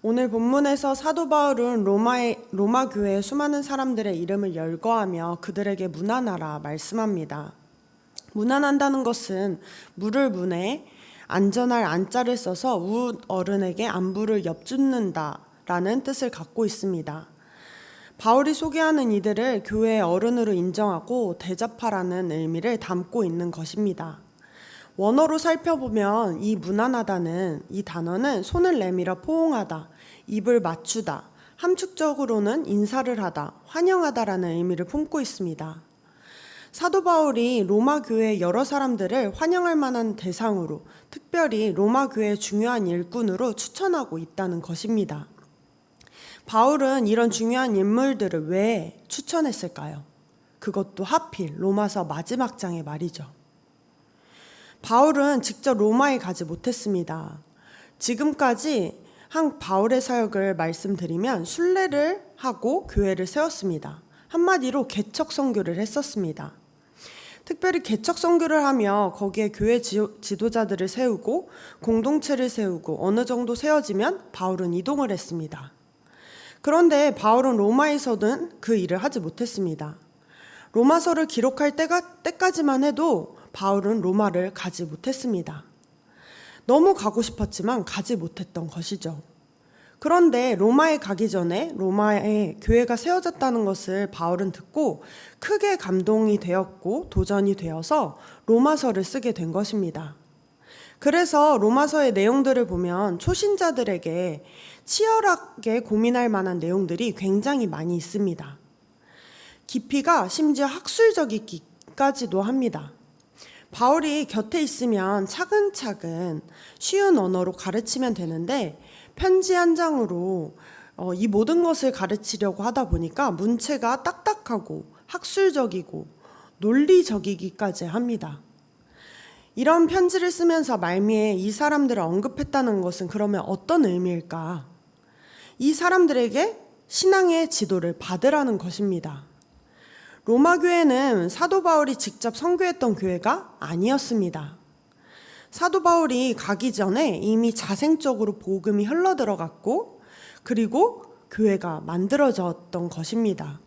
오늘 본문에서 사도 바울은 로마 교회의 수많은 사람들의 이름을 열거하며 그들에게 문안하라 말씀합니다. 문안한다는 것은 물을 문에 안전할 안자를 써서 우 어른에게 안부를 엿줍는다라는 뜻을 갖고 있습니다. 바울이 소개하는 이들을 교회의 어른으로 인정하고 대접하라는 의미를 담고 있는 것입니다. 원어로 살펴보면 이 문안하다는 이 단어는 손을 내밀어 포옹하다, 입을 맞추다, 함축적으로는 인사를 하다, 환영하다라는 의미를 품고 있습니다. 사도 바울이 로마 교회의 여러 사람들을 환영할 만한 대상으로, 특별히 로마 교회의 중요한 일꾼으로 추천하고 있다는 것입니다. 바울은 이런 중요한 인물들을 왜 추천했을까요? 그것도 하필 로마서 마지막 장의 말이죠. 바울은 직접 로마에 가지 못했습니다. 지금까지 한 바울의 사역을 말씀드리면 순례를 하고 교회를 세웠습니다. 한마디로 개척 선교를 했었습니다. 특별히 개척 선교를 하며 거기에 교회 지도자들을 세우고 공동체를 세우고 어느 정도 세워지면 바울은 이동을 했습니다. 그런데 바울은 로마에서는 그 일을 하지 못했습니다. 로마서를 기록할 때까지만 해도 바울은 로마를 가지 못했습니다. 너무 가고 싶었지만 가지 못했던 것이죠. 그런데 로마에 가기 전에 로마에 교회가 세워졌다는 것을 바울은 듣고 크게 감동이 되었고 도전이 되어서 로마서를 쓰게 된 것입니다. 그래서 로마서의 내용들을 보면 초신자들에게 치열하게 고민할 만한 내용들이 굉장히 많이 있습니다. 깊이가 심지어 학술적이기까지도 합니다. 바울이 곁에 있으면 차근차근 쉬운 언어로 가르치면 되는데 편지 한 장으로 이 모든 것을 가르치려고 하다 보니까 문체가 딱딱하고 학술적이고 논리적이기까지 합니다. 이런 편지를 쓰면서 말미에 이 사람들을 언급했다는 것은 그러면 어떤 의미일까? 이 사람들에게 신앙의 지도를 받으라는 것입니다. 로마 교회는 사도 바울이 직접 선교했던 교회가 아니었습니다. 사도 바울이 가기 전에 이미 자생적으로 복음이 흘러들어갔고 그리고 교회가 만들어졌던 것입니다.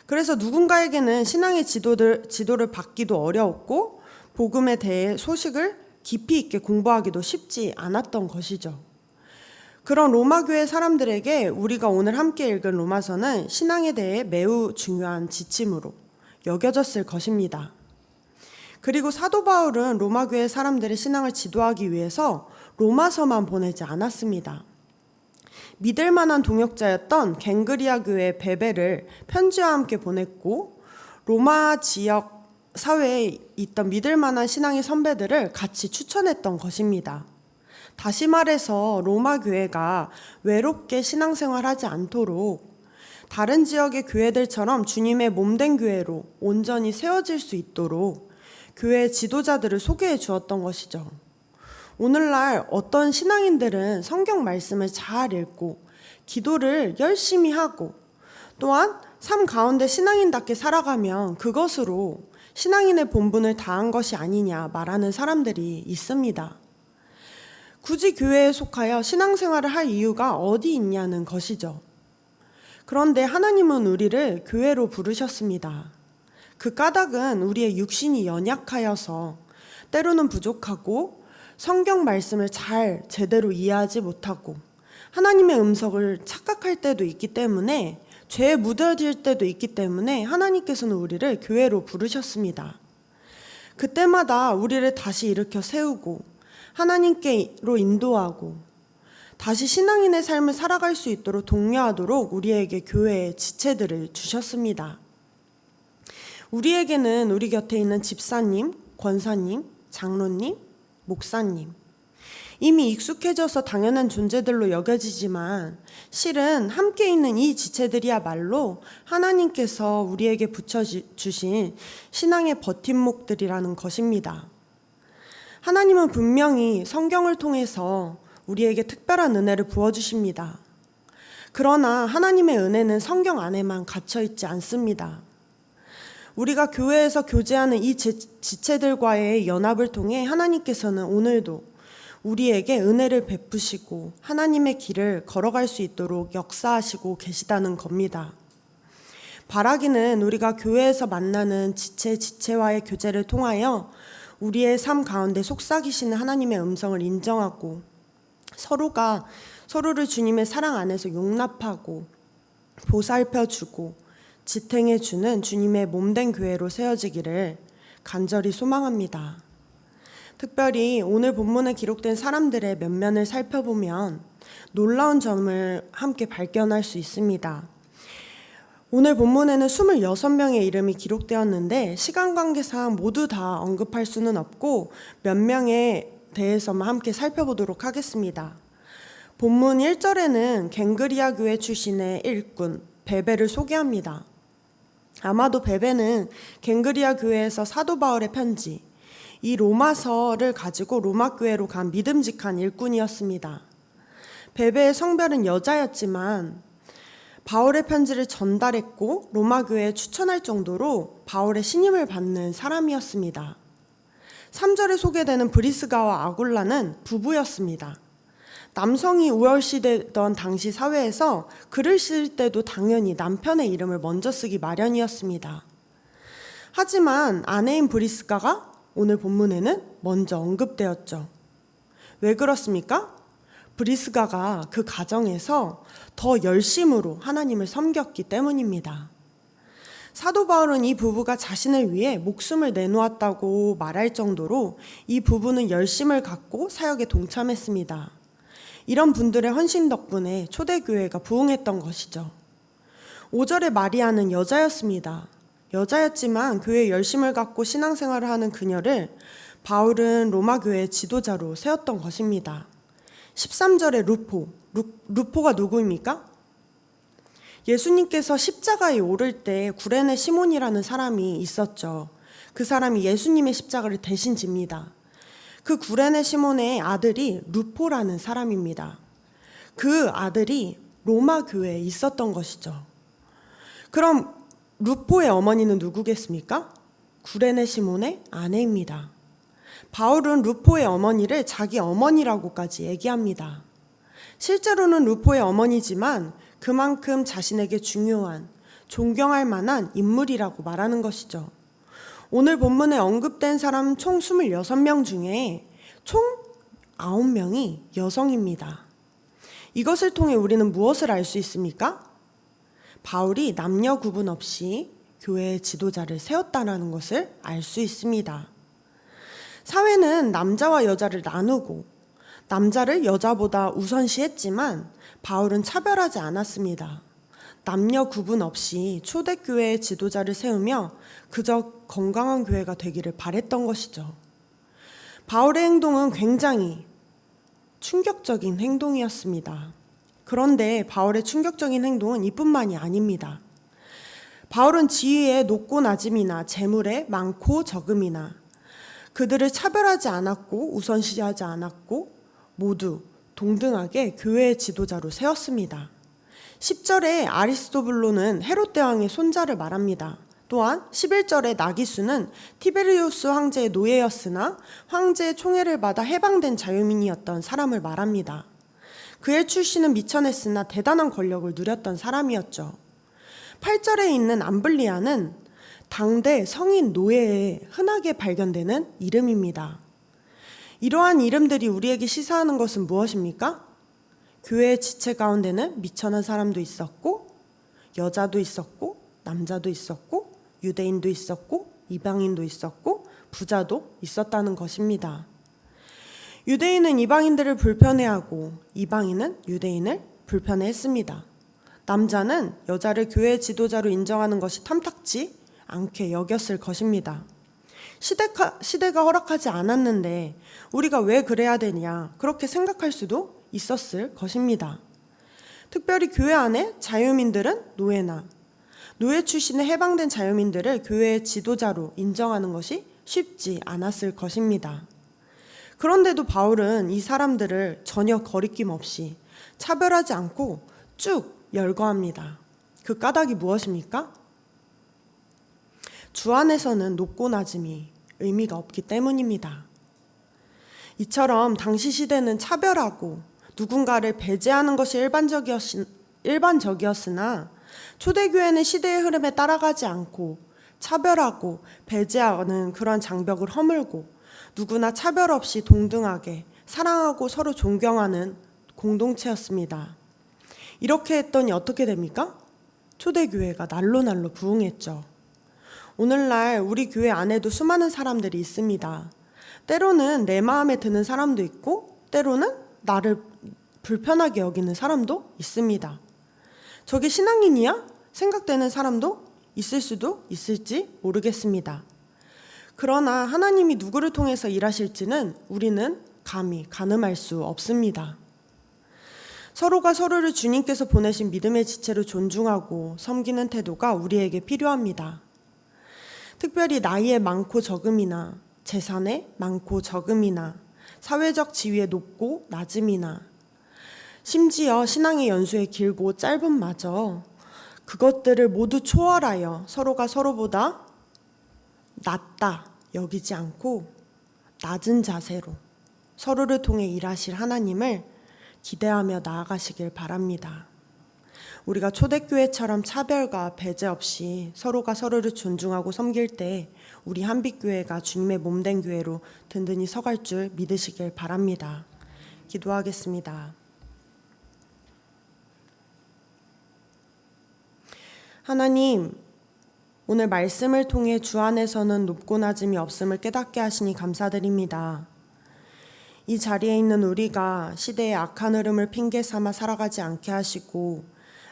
그래서 누군가에게는 신앙의 지도를 받기도 어려웠고 복음에 대해 소식을 깊이 있게 공부하기도 쉽지 않았던 것이죠. 그런 로마 교회 사람들에게 우리가 오늘 함께 읽은 로마서는 신앙에 대해 매우 중요한 지침으로 여겨졌을 것입니다. 그리고 사도 바울은 로마 교회 사람들의 신앙을 지도하기 위해서 로마서만 보내지 않았습니다. 믿을 만한 동역자였던 갱그리아 교회 베베를 편지와 함께 보냈고 로마 지역 사회에 있던 믿을 만한 신앙의 선배들을 같이 추천했던 것입니다. 다시 말해서 로마 교회가 외롭게 신앙생활하지 않도록 다른 지역의 교회들처럼 주님의 몸된 교회로 온전히 세워질 수 있도록 교회 지도자들을 소개해 주었던 것이죠. 오늘날 어떤 신앙인들은 성경 말씀을 잘 읽고 기도를 열심히 하고 또한 삶 가운데 신앙인답게 살아가면 그것으로 신앙인의 본분을 다한 것이 아니냐 말하는 사람들이 있습니다. 굳이 교회에 속하여 신앙생활을 할 이유가 어디 있냐는 것이죠. 그런데 하나님은 우리를 교회로 부르셨습니다. 그 까닭은 우리의 육신이 연약하여서 때로는 부족하고 성경 말씀을 잘 제대로 이해하지 못하고 하나님의 음성을 착각할 때도 있기 때문에 죄에 묻어질 때도 있기 때문에 하나님께서는 우리를 교회로 부르셨습니다. 그때마다 우리를 다시 일으켜 세우고 하나님께로 인도하고 다시 신앙인의 삶을 살아갈 수 있도록 독려하도록 우리에게 교회의 지체들을 주셨습니다. 우리에게는 우리 곁에 있는 집사님, 권사님, 장로님, 목사님 이미 익숙해져서 당연한 존재들로 여겨지지만 실은 함께 있는 이 지체들이야말로 하나님께서 우리에게 붙여주신 신앙의 버팀목들이라는 것입니다. 하나님은 분명히 성경을 통해서 우리에게 특별한 은혜를 부어주십니다. 그러나 하나님의 은혜는 성경 안에만 갇혀있지 않습니다. 우리가 교회에서 교제하는 이 지체들과의 연합을 통해 하나님께서는 오늘도 우리에게 은혜를 베푸시고 하나님의 길을 걸어갈 수 있도록 역사하시고 계시다는 겁니다. 바라기는 우리가 교회에서 만나는 지체와의 교제를 통하여 우리의 삶 가운데 속삭이시는 하나님의 음성을 인정하고 서로가 서로를 주님의 사랑 안에서 용납하고 보살펴주고 지탱해주는 주님의 몸된 교회로 세워지기를 간절히 소망합니다. 특별히 오늘 본문에 기록된 사람들의 면면을 살펴보면 놀라운 점을 함께 발견할 수 있습니다. 오늘 본문에는 26명의 이름이 기록되었는데 시간 관계상 모두 다 언급할 수는 없고 몇 명에 대해서만 함께 살펴보도록 하겠습니다. 본문 1절에는 갱그리아 교회 출신의 일꾼 베베를 소개합니다. 아마도 베베는 갱그리아 교회에서 사도 바울의 편지, 이 로마서를 가지고 로마 교회로 간 믿음직한 일꾼이었습니다. 베베의 성별은 여자였지만 바울의 편지를 전달했고 로마 교회에 추천할 정도로 바울의 신임을 받는 사람이었습니다. 3절에 소개되는 브리스가와 아굴라는 부부였습니다. 남성이 우월시되던 당시 사회에서 글을 쓸 때도 당연히 남편의 이름을 먼저 쓰기 마련이었습니다. 하지만 아내인 브리스가가 오늘 본문에는 먼저 언급되었죠. 왜 그렇습니까? 브리스가가 그 가정에서 더 열심으로 하나님을 섬겼기 때문입니다. 사도 바울은 이 부부가 자신을 위해 목숨을 내놓았다고 말할 정도로 이 부부는 열심을 갖고 사역에 동참했습니다. 이런 분들의 헌신 덕분에 초대교회가 부흥했던 것이죠. 5절의 마리아는 여자였습니다. 여자였지만 교회에 열심을 갖고 신앙생활을 하는 그녀를 바울은 로마 교회의 지도자로 세웠던 것입니다. 13절의 루포가 누구입니까? 예수님께서 십자가에 오를 때 구레네 시몬이라는 사람이 있었죠. 그 사람이 예수님의 십자가를 대신 집니다. 그 구레네 시몬의 아들이 루포라는 사람입니다. 그 아들이 로마 교회에 있었던 것이죠. 그럼 루포의 어머니는 누구겠습니까? 구레네 시몬의 아내입니다. 바울은 루포의 어머니를 자기 어머니라고까지 얘기합니다. 실제로는 루포의 어머니지만 그만큼 자신에게 중요한, 존경할 만한 인물이라고 말하는 것이죠. 오늘 본문에 언급된 사람 총 26명 중에 총 9명이 여성입니다. 이것을 통해 우리는 무엇을 알 수 있습니까? 바울이 남녀 구분 없이 교회의 지도자를 세웠다는 것을 알 수 있습니다. 사회는 남자와 여자를 나누고 남자를 여자보다 우선시했지만 바울은 차별하지 않았습니다. 남녀 구분 없이 초대교회의 지도자를 세우며 그저 건강한 교회가 되기를 바랬던 것이죠. 바울의 행동은 굉장히 충격적인 행동이었습니다. 그런데 바울의 충격적인 행동은 이뿐만이 아닙니다. 바울은 지위에 높고 낮음이나 재물에 많고 적음이나 그들을 차별하지 않았고 우선시하지 않았고 모두 동등하게 교회의 지도자로 세웠습니다. 10절에 아리스토블로는 헤롯 대왕의 손자를 말합니다. 또한 11절에 나기수는 티베리우스 황제의 노예였으나 황제의 총애를 받아 해방된 자유민이었던 사람을 말합니다. 그의 출신은 미천했으나 대단한 권력을 누렸던 사람이었죠. 8절에 있는 암블리아는 당대 성인 노예에 흔하게 발견되는 이름입니다. 이러한 이름들이 우리에게 시사하는 것은 무엇입니까? 교회의 지체 가운데는 미천한 사람도 있었고 여자도 있었고 남자도 있었고 유대인도 있었고 이방인도 있었고 부자도 있었다는 것입니다. 유대인은 이방인들을 불편해하고 이방인은 유대인을 불편해했습니다. 남자는 여자를 교회 지도자로 인정하는 것이 탐탁지 않게 여겼을 것입니다. 시대가 허락하지 않았는데 우리가 왜 그래야 되냐 그렇게 생각할 수도 있었을 것입니다. 특별히 교회 안에 자유민들은 노예나 노예 출신의 해방된 자유민들을 교회의 지도자로 인정하는 것이 쉽지 않았을 것입니다. 그런데도 바울은 이 사람들을 전혀 거리낌 없이 차별하지 않고 쭉 열거합니다. 그 까닭이 무엇입니까? 주 안에서는 높고 낮음이 의미가 없기 때문입니다. 이처럼 당시 시대는 차별하고 누군가를 배제하는 것이 일반적이었으나 초대교회는 시대의 흐름에 따라가지 않고 차별하고 배제하는 그런 장벽을 허물고 누구나 차별 없이 동등하게 사랑하고 서로 존경하는 공동체였습니다. 이렇게 했더니 어떻게 됩니까? 초대교회가 날로 부흥했죠. 오늘날 우리 교회 안에도 수많은 사람들이 있습니다. 때로는 내 마음에 드는 사람도 있고 때로는 나를 불편하게 여기는 사람도 있습니다. 저게 신앙인이야? 생각되는 사람도 있을 수도 있을지 모르겠습니다. 그러나 하나님이 누구를 통해서 일하실지는 우리는 감히 가늠할 수 없습니다. 서로가 서로를 주님께서 보내신 믿음의 지체로 존중하고 섬기는 태도가 우리에게 필요합니다. 특별히 나이에 많고 적음이나 재산에 많고 적음이나 사회적 지위에 높고 낮음이나 심지어 신앙의 연수에 길고 짧음마저 그것들을 모두 초월하여 서로가 서로보다 낮다 여기지 않고 낮은 자세로 서로를 통해 일하실 하나님을 기대하며 나아가시길 바랍니다. 우리가 초대교회처럼 차별과 배제 없이 서로가 서로를 존중하고 섬길 때 우리 한빛교회가 주님의 몸된 교회로 든든히 서갈 줄 믿으시길 바랍니다. 기도하겠습니다. 하나님, 오늘 말씀을 통해 주 안에서는 높고 낮음이 없음을 깨닫게 하시니 감사드립니다. 이 자리에 있는 우리가 시대의 악한 흐름을 핑계 삼아 살아가지 않게 하시고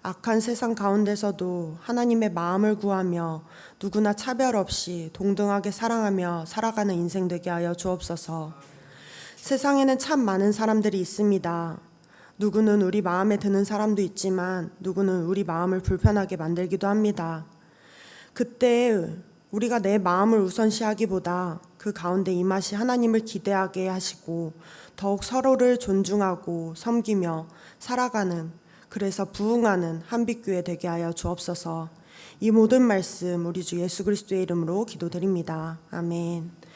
악한 세상 가운데서도 하나님의 마음을 구하며 누구나 차별 없이 동등하게 사랑하며 살아가는 인생 되게 하여 주옵소서. 세상에는 참 많은 사람들이 있습니다. 누구는 우리 마음에 드는 사람도 있지만 누구는 우리 마음을 불편하게 만들기도 합니다. 그때 우리가 내 마음을 우선시하기보다 그 가운데 임하시 하나님을 기대하게 하시고 더욱 서로를 존중하고 섬기며 살아가는, 그래서 부흥하는 한빛교회 되게 하여 주옵소서. 이 모든 말씀 우리 주 예수 그리스도의 이름으로 기도드립니다. 아멘.